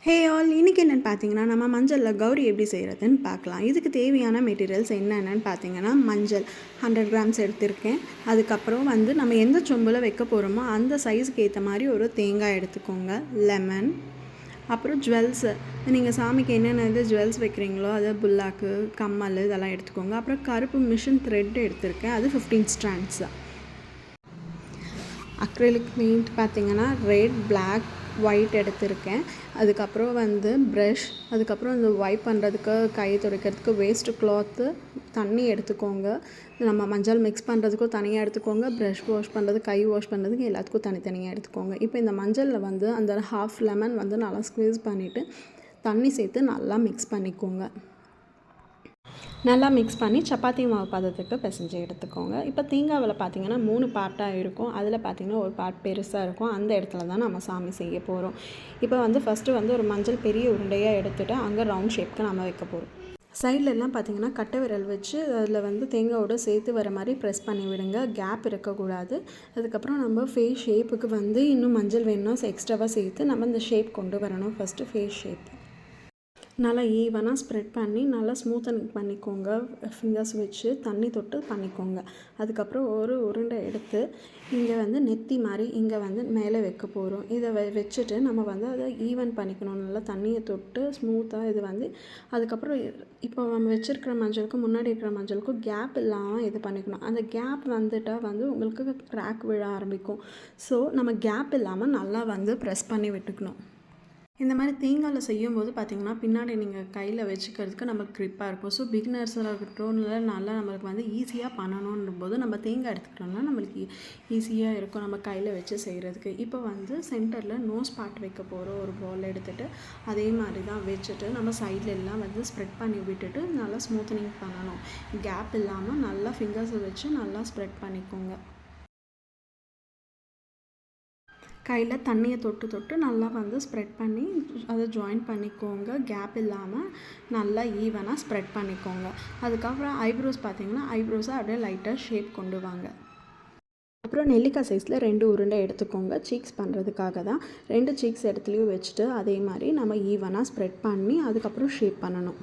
Hey all, இன்றைக்கி என்னென்னு பார்த்தீங்கன்னா நம்ம மஞ்சளில் கௌரி எப்படி செய்கிறதுன்னு பார்க்கலாம். இதுக்கு தேவையான மெட்டீரியல்ஸ் என்னென்னு பார்த்தீங்கன்னா மஞ்சள் 100 கிராம்ஸ் எடுத்திருக்கேன். அதுக்கப்புறம் நம்ம எந்த சொம்பில் வைக்க போகிறோமோ அந்த சைஸுக்கு ஏற்ற மாதிரி ஒரு தேங்காய் எடுத்துக்கோங்க, லெமன், அப்புறம் ஜுவல்ஸு. நீங்கள் சாமிக்கு என்னென்ன ஜுவல்ஸ் வைக்கிறீங்களோ அது புல்லாக்கு, கம்மல் இதெல்லாம் எடுத்துக்கோங்க. அப்புறம் கருப்பு மிஷின் த்ரெட் எடுத்திருக்கேன், அது 15 ஸ்ட்ராண்ட்ஸ். அக்ரிலிக் பெயிண்ட் பார்த்திங்கன்னா ரெட், பிளாக், ஒயிட் எடுத்திருக்கேன். அதுக்கப்புறம் ப்ரஷ், அதுக்கப்புறம் இந்த வைப் பண்ணுறதுக்கு, கை துடைக்கிறதுக்கு வேஸ்ட்டு கிளாத்து, தண்ணி எடுத்துக்கோங்க. நம்ம மஞ்சள் மிக்ஸ் பண்ணுறதுக்கும் தனியாக எடுத்துக்கோங்க, ப்ரஷ் வாஷ் பண்ணுறது, கை வாஷ் பண்ணுறதுக்கு எல்லாத்துக்கும் தனித்தனியாக எடுத்துக்கோங்க. இப்போ இந்த மஞ்சளில் அந்த ஹாஃப் லெமன் நல்லா ஸ்க்வீஸ் பண்ணிவிட்டு தண்ணி சேர்த்து நல்லா மிக்ஸ் பண்ணிக்கோங்க. நல்லா மிக்ஸ் பண்ணி சப்பாத்தி மாவு பதத்துக்கு பிசைஞ்சு எடுத்துக்கோங்க. இப்போ தேங்காவில் பார்த்திங்கன்னா 3 பார்ட்டாக இருக்கும். அதில் பார்த்திங்கன்னா ஒரு பார்ட் பெருசாக இருக்கும். அந்த இடத்துல தான் நம்ம சாமி செய்ய போகிறோம். இப்போ ஃபஸ்ட்டு ஒரு மஞ்சள் பெரிய உருண்டையாக எடுத்துகிட்டு அங்கே ரவுண்ட் ஷேப்க்கு நம்ம வைக்க போகிறோம். சைட்லெலாம் பார்த்திங்கன்னா கட்டை விரல் வச்சு அதில் தேங்காயோடு சேர்த்து வர மாதிரி ப்ரெஸ் பண்ணி விடுங்க, கேப் இருக்கக்கூடாது. அதுக்கப்புறம் நம்ம ஃபேஸ் ஷேப்புக்கு இன்னும் மஞ்சள் வேணும்னா எக்ஸ்ட்ராவாக சேர்த்து நம்ம இந்த ஷேப் கொண்டு வரணும். ஃபஸ்ட்டு ஃபேஸ் ஷேப் நல்லா ஈவனாக ஸ்ப்ரெட் பண்ணி நல்லா ஸ்மூத்தன் பண்ணிக்கோங்க. ஃபிங்கர்ஸ் வச்சு தண்ணி தொட்டு பண்ணிக்கோங்க. அதுக்கப்புறம் ஒரு உருண்டை எடுத்து இங்கே நெத்தி மாதிரி இங்கே மேலே வைக்க போகிறோம். இதை வச்சுட்டு நம்ம அதை ஈவன் பண்ணிக்கணும். நல்லா தண்ணியை தொட்டு ஸ்மூத்தாக அதுக்கப்புறம் இப்போ நம்ம வச்சுருக்கிற மஞ்சளுக்கும் முன்னாடி இருக்கிற மஞ்சளுக்கும் கேப் இல்லாமல் இது பண்ணிக்கணும். அந்த கேப் வந்துட்டால் உங்களுக்கு கிராக் விழ ஆரம்பிக்கும். ஸோ நம்ம கேப் இல்லாமல் நல்லா ப்ரெஸ் பண்ணி விட்டுக்கணும். இந்த மாதிரி தேங்காயில் செய்யும்போது பார்த்திங்கன்னா பின்னாடி நீங்கள் கையில் வச்சுக்கிறதுக்கு நமக்கு க்ரிப்பாக இருக்கும். ஸோ பிகினர்ஸாக இருக்கட்டும், நல்லா நம்மளுக்கு ஈஸியாக பண்ணணுன்னும் போது நம்ம தேங்காய் எடுத்துக்கிட்டோம்னா நம்மளுக்கு ஈஸியாக இருக்கும் நம்ம கையில் வச்சு செய்கிறதுக்கு. இப்போ சென்டரில் நோஸ் பார்ட் வைக்க போகிறோம். ஒரு பால் எடுத்துகிட்டு அதே மாதிரி தான் வச்சுட்டு நம்ம சைடில் எல்லாம் ஸ்ப்ரெட் பண்ணி விட்டுட்டு நல்லா ஸ்மூத்தனிங் பண்ணணும். கேப் இல்லாமல் நல்லா ஃபிங்கர்ஸை வச்சு நல்லா ஸ்ப்ரெட் பண்ணிக்கோங்க. கையில் தண்ணியை தொட்டு நல்லா ஸ்ப்ரெட் பண்ணி அதை ஜாயின் பண்ணிக்கோங்க. கேப் இல்லாமல் நல்லா ஈவனாக ஸ்ப்ரெட் பண்ணிக்கோங்க. அதுக்கப்புறம் ஐப்ரோஸ் பார்த்திங்கன்னா ஐப்ரோஸை அப்படியே லைட்டாக ஷேப் கொண்டு வாங்க. அப்புறம் நெல்லிக்காய் சைஸில் 2 உருண்டை எடுத்துக்கோங்க. சீக்ஸ் பண்ணுறதுக்காக தான் 2 சீக்ஸ் இடத்துலையும் வச்சுட்டு அதே மாதிரி நம்ம ஈவனாக ஸ்ப்ரெட் பண்ணி அதுக்கப்புறம் ஷேப் பண்ணணும்.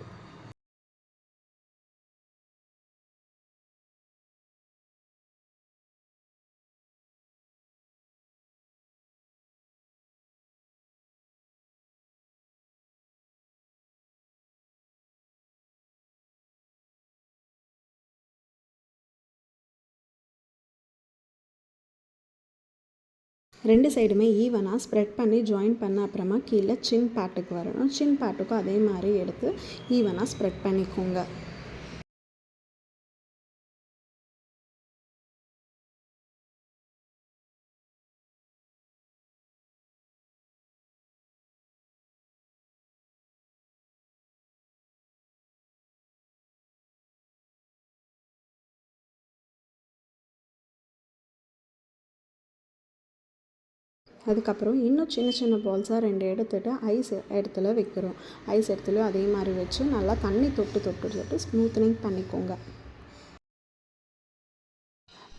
ரெண்டு சைடுமே ஈவனாக ஸ்ப்ரெட் பண்ணி ஜாயின் பண்ண அப்புறமா கீழே சின் பார்ட்டுக்கு வரணும். சின் பார்ட்டுக்கும் அதே மாதிரி எடுத்து ஈவனாக ஸ்ப்ரெட் பண்ணிக்கோங்க. அதுக்கப்புறம் இன்னும் சின்ன சின்ன பால்ஸாக 2 எடுத்துகிட்டு ஐஸ் இடத்துல வைக்கிறோம். ஐஸ் இடத்துலையும் அதே மாதிரி வச்சு நல்லா தண்ணி தொட்டு ஸ்மூத்தனிங் பண்ணிக்கோங்க.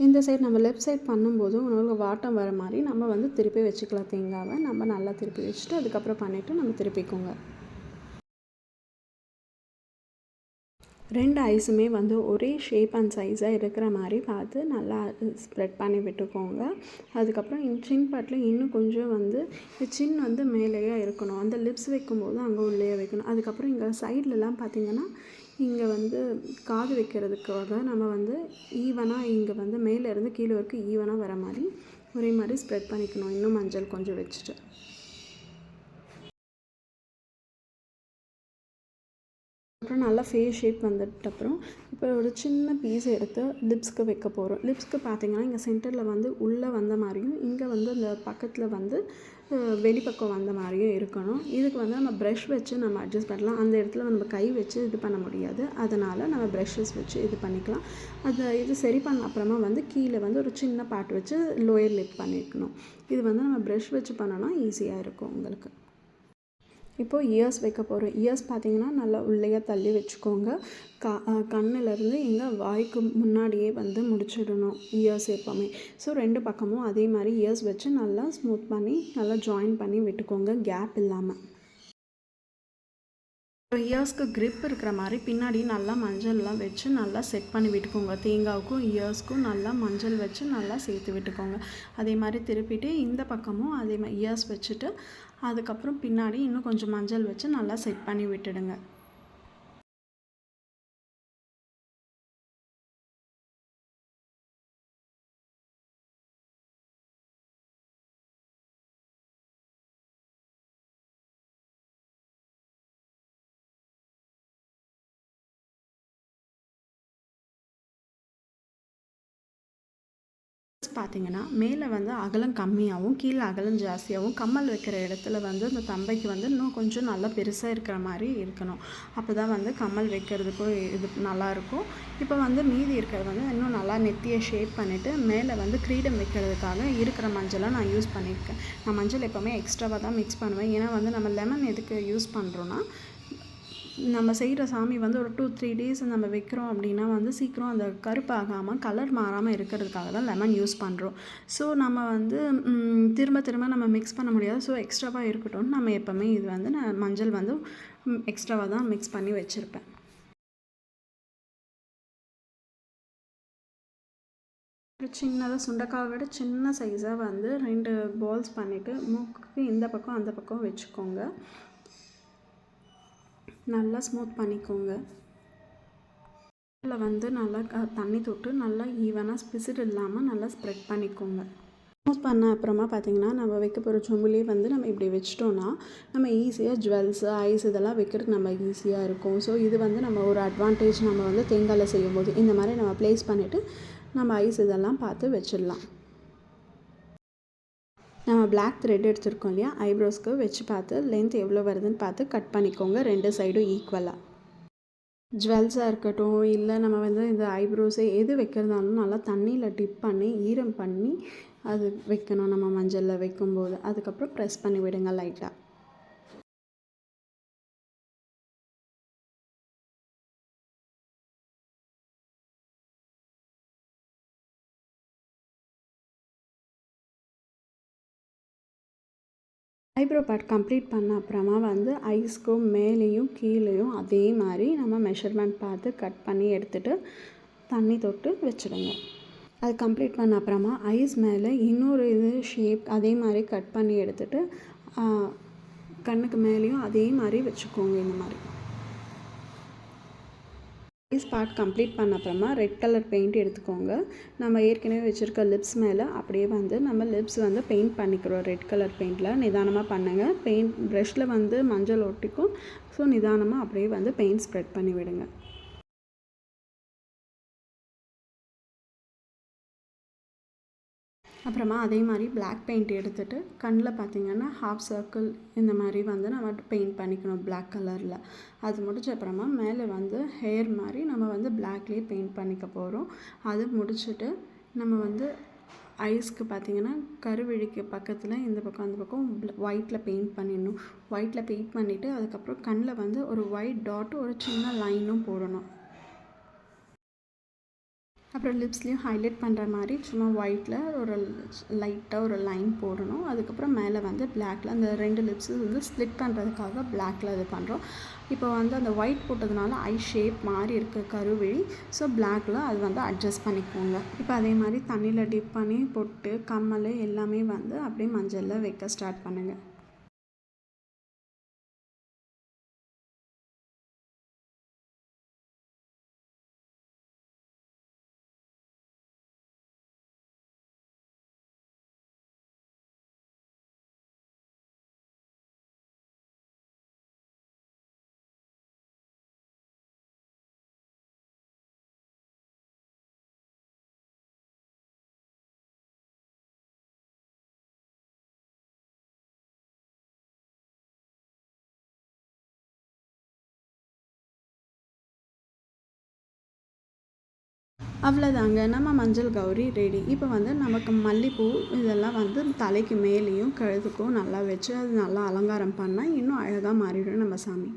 இந்த சைடு நம்ம லெஃப்ட் சைட் பண்ணும்போது உங்களுக்கு வாட்டம் வர மாதிரி நம்ம திருப்பி வச்சுக்கலாம். தேங்காவை நம்ம நல்லா திருப்பி வச்சுட்டு அதுக்கப்புறம் பண்ணிவிட்டு நம்ம திருப்பிக்கோங்க. 2 ஐஸுமே ஒரே ஷேப் அண்ட் சைஸாக இருக்கிற மாதிரி பார்த்து நல்லா ஸ்ப்ரெட் பண்ணி விட்டுக்கோங்க. அதுக்கப்புறம் சின் பார்ட்டில் இன்னும் கொஞ்சம் சின் மேலேயே இருக்கணும். அந்த லிப்ஸ் வைக்கும்போது அங்கே உள்ளேயே வைக்கணும். அதுக்கப்புறம் இங்கே சைட்லலாம் பார்த்திங்கன்னா இங்கே காது வைக்கிறதுக்காக நம்ம ஈவனாக இங்கே மேலேருந்து கீழே வரைக்கும் ஈவனாக வர மாதிரி ஒரே மாதிரி ஸ்ப்ரெட் பண்ணிக்கணும். இன்னும் மஞ்சள் கொஞ்சம் வச்சுட்டு அப்புறம் நல்லா ஃபேஸ் ஷேப் வந்துட்டப்புறம் இப்போ ஒரு சின்ன பீஸ் எடுத்து லிப்ஸ்க்கு வைக்க போகிறோம். லிப்ஸ்க்கு பார்த்திங்கன்னா இங்கே சென்டரில் உள்ளே வந்த மாதிரியும் இங்கே அந்த பக்கத்தில் வெளிப்பக்கம் வந்த மாதிரியும் இருக்கணும். இதுக்கு நம்ம ப்ரஷ் வச்சு நம்ம அட்ஜஸ்ட் பண்ணலாம். அந்த இடத்துல நம்ம கை வச்சு இது பண்ண முடியாது. அதனால் நம்ம ப்ரஷஸ் வச்சு இது பண்ணிக்கலாம். இது சரி பண்ண அப்புறமா கீழே ஒரு சின்ன பார்ட் வச்சு லோயர் லிப் பண்ணிக்கணும். இது நம்ம ப்ரஷ் வச்சு பண்ணோன்னா ஈஸியாக இருக்கும் உங்களுக்கு. இப்போது இயர்ஸ் வைக்க போகிறோம். இயர்ஸ் பார்த்திங்கன்னா நல்லா உள்ளேயே தள்ளி வச்சுக்கோங்க. கண்ணிலேருந்து இங்கே வாய்க்கு முன்னாடியே முடிச்சிடணும் இயர்ஸ் எப்போவுமே. ஸோ 2 பக்கமும் அதே மாதிரி இயர்ஸ் வச்சு நல்லா ஸ்மூத் பண்ணி நல்லா ஜாயின் பண்ணி விட்டுக்கோங்க, கேப் இல்லாமல். இயர்ஸ்க்கு grip இருக்கிற மாதிரி பின்னாடி நல்லா மஞ்சள்லாம் வச்சு நல்லா செட் பண்ணி விட்டுக்கோங்க. தேங்காவுக்கும் இயர்ஸ்க்கும் நல்லா மஞ்சள் வச்சு நல்லா சேர்த்து விட்டுக்கோங்க. அதே மாதிரி திருப்பிட்டு இந்த பக்கமும் அதே மாதிரி இயர்ஸ் வச்சுட்டு அதுக்கப்புறம் பின்னாடி இன்னும் கொஞ்சம் மஞ்சள் வச்சு நல்லா செட் பண்ணி விட்டுடுங்க. பார்த்தீங்கன்னா மேலே வந்து அகலம் கம்மியாகவும் கீழே அகலம் ஜாஸ்தியாகவும் கம்மல் வைக்கிற இடத்துல வந்து அந்த தம்பைக்கு வந்து இன்னும் கொஞ்சம் நல்லா பெருசாக இருக்கிற மாதிரி இருக்கணும். அப்போ தான் வந்து கம்மல் வைக்கிறதுக்கும் இது நல்லாயிருக்கும். இப்போ வந்து மீதி இருக்கிறது வந்து இன்னும் நல்லா நெத்தியை ஷேப் பண்ணிவிட்டு மேலே வந்து கிரீடம் வைக்கிறதுக்காக இருக்கிற மஞ்சளை நான் யூஸ் பண்ணியிருக்கேன். நான் மஞ்சள் எப்போவுமே எக்ஸ்ட்ராவாக தான் மிக்ஸ் பண்ணுவேன். ஏன்னா வந்து நம்ம லெமன் எதுக்கு யூஸ் பண்ணுறோன்னா நம்ம செய்கிற சாமி வந்து ஒரு 2-3 டேஸ் நம்ம வைக்கிறோம் அப்படின்னா வந்து சீக்கிரம் அந்த கருப்பாகாமல் கலர் மாறாமல் இருக்கிறதுக்காக தான் லெமன் யூஸ் பண்ணுறோம். ஸோ நம்ம வந்து திரும்ப திரும்ப நம்ம மிக்ஸ் பண்ண முடியாது. ஸோ எக்ஸ்ட்ராவாக இருக்கட்டும், நம்ம எப்போவுமே இது வந்து நான் மஞ்சள் வந்து எக்ஸ்ட்ராவாக தான் மிக்ஸ் பண்ணி வச்சுருப்பேன். ஒரு சின்னதாக சுண்டைக்காவை விட சின்ன சைஸாக வந்து 2 பால்ஸ் பண்ணிவிட்டு மூக்குக்கு இந்த பக்கம் அந்த பக்கம் வச்சுக்கோங்க. நல்லா ஸ்மூத் பண்ணிக்கோங்க. இதில் வந்து நல்லா தண்ணி தொட்டு நல்லா ஈவனாக பிசிறு இல்லாமல் நல்லா ஸ்ப்ரெட் பண்ணிக்கோங்க. ஸ்மூத் பண்ண அப்புறமா பார்த்திங்கன்னா நம்ம வைக்க போகிற சொம்புலேயே வந்து நம்ம இப்படி வச்சிட்டோன்னா நம்ம ஈஸியாக ஜுவல்ஸு ஐஸ் இதெல்லாம் வைக்கிறதுக்கு நம்ம ஈஸியாக இருக்கும். ஸோ இது வந்து நம்ம ஒரு அட்வான்டேஜ் நம்ம வந்து தேங்காயில் செய்யும்போது இந்த மாதிரி நம்ம ப்ளேஸ் பண்ணிவிட்டு நம்ம ஐஸ் இதெல்லாம் பார்த்து வச்சிடலாம். நம்ம பிளாக் த்ரெட் எடுத்துருக்கோம் இல்லையா, ஐப்ரோஸ்க்கு வச்சு பார்த்து லென்த் எவ்வளோ வருதுன்னு பார்த்து கட் பண்ணிக்கோங்க 2 சைடும் ஈக்குவலாக. ஜுவல்ஸாக இருக்கட்டும் இல்லை நம்ம வந்து இந்த ஐப்ரோஸை எது வைக்கிறதாலும் நல்லா தண்ணியில் டிப் பண்ணி ஈரம் பண்ணி அது வைக்கணும் நம்ம மஞ்சளில் வைக்கும்போது. அதுக்கப்புறம் ப்ரெஸ் பண்ணி விடுங்க லைட்டாக. ஐப்ரோ பார்ட் கம்ப்ளீட் பண்ண அப்புறமா வந்து ஐஸ்க்கும் மேலேயும் கீழேயும் அதே மாதிரி நம்ம மெஷர்மெண்ட் பார்த்து கட் பண்ணி எடுத்துகிட்டு தண்ணி தொட்டு வச்சுடுங்க. அது கம்ப்ளீட் பண்ண அப்புறமா ஐஸ் மேலே இன்னொரு இது ஷேப் அதே மாதிரி கட் பண்ணி எடுத்துகிட்டு கண்ணுக்கு மேலேயும் அதே மாதிரி வச்சுக்கோங்க. இந்த மாதிரி ஐஸ் பார்ட் கம்ப்ளீட் பண்ண அப்புறமா ரெட் கலர் பெயிண்ட் எடுத்துக்கோங்க. நம்ம ஏற்கனவே வச்சுருக்க லிப்ஸ் மேலே அப்படியே வந்து நம்ம லிப்ஸ் வந்து பெயிண்ட் பண்ணிக்கிறோம். ரெட் கலர் பெயிண்டில் நிதானமாக பண்ணுங்கள். பெயிண்ட் ப்ரஷில் வந்து மஞ்சள் ஒட்டிக்கும். ஸோ நிதானமாக அப்படியே வந்து பெயிண்ட் ஸ்ப்ரெட் பண்ணி விடுங்க. அப்புறமா அதே மாதிரி பிளாக் பெயிண்ட் எடுத்துகிட்டு கண்ணில் பார்த்திங்கன்னா ஹாஃப் சர்க்கிள் இந்த மாதிரி வந்து நம்ம பெயிண்ட் பண்ணிக்கணும் பிளாக் கலரில். அது முடிச்ச அப்புறமா மேலே வந்து ஹேர் மாதிரி நம்ம வந்து பிளாக்லேயே பெயிண்ட் பண்ணிக்க போகிறோம். அது முடிச்சுட்டு நம்ம வந்து ஐஸ்க்கு பார்த்திங்கன்னா கருவிழிக்கு பக்கத்தில் இந்த பக்கம் அந்த பக்கம் ஒயிட்டில் பெயிண்ட் பண்ணிடணும். ஒயிட்டில் பெயிண்ட் பண்ணிவிட்டு அதுக்கப்புறம் கண்ணில் வந்து ஒரு ஒயிட் டாட் ஒரு சின்ன லைனும் போடணும். அப்புறம் லிப்ஸ்லேயும் ஹைலைட் பண்ணுற மாதிரி சும்மா ஒயிட்டில் ஒரு லைட்டாக ஒரு லைன் போடணும். அதுக்கப்புறம் மேலே வந்து பிளாக்கில் அந்த 2 லிப்ஸு வந்து ஸ்ப்ளிட் பண்ணுறதுக்காக பிளாக்கில் இது பண்ணுறோம். இப்போ வந்து அந்த ஒயிட் போட்டதுனால ஐ ஷேப் மாதிரி இருக்குது கருவிழி. ஸோ பிளாக்கில் அது வந்து அட்ஜஸ்ட் பண்ணிக்கோங்க. இப்போ அதே மாதிரி தண்ணியில் டிப் பண்ணி பொட்டு கம்மல் எல்லாமே வந்து அப்படியே மஞ்சளில் வைக்க ஸ்டார்ட் பண்ணுங்கள். அவ்வளோதாங்க, நம்ம மஞ்சள் கௌரி ரெடி. இப்போ வந்து நமக்கு மல்லிகைப்பூ இதெல்லாம் வந்து தலைக்கு மேலேயும் கழுத்துக்கும் நல்லா வச்சு அது நல்லா அலங்காரம் பண்ணால் இன்னும் அழகாக மாறிடும் நம்ம சாமி.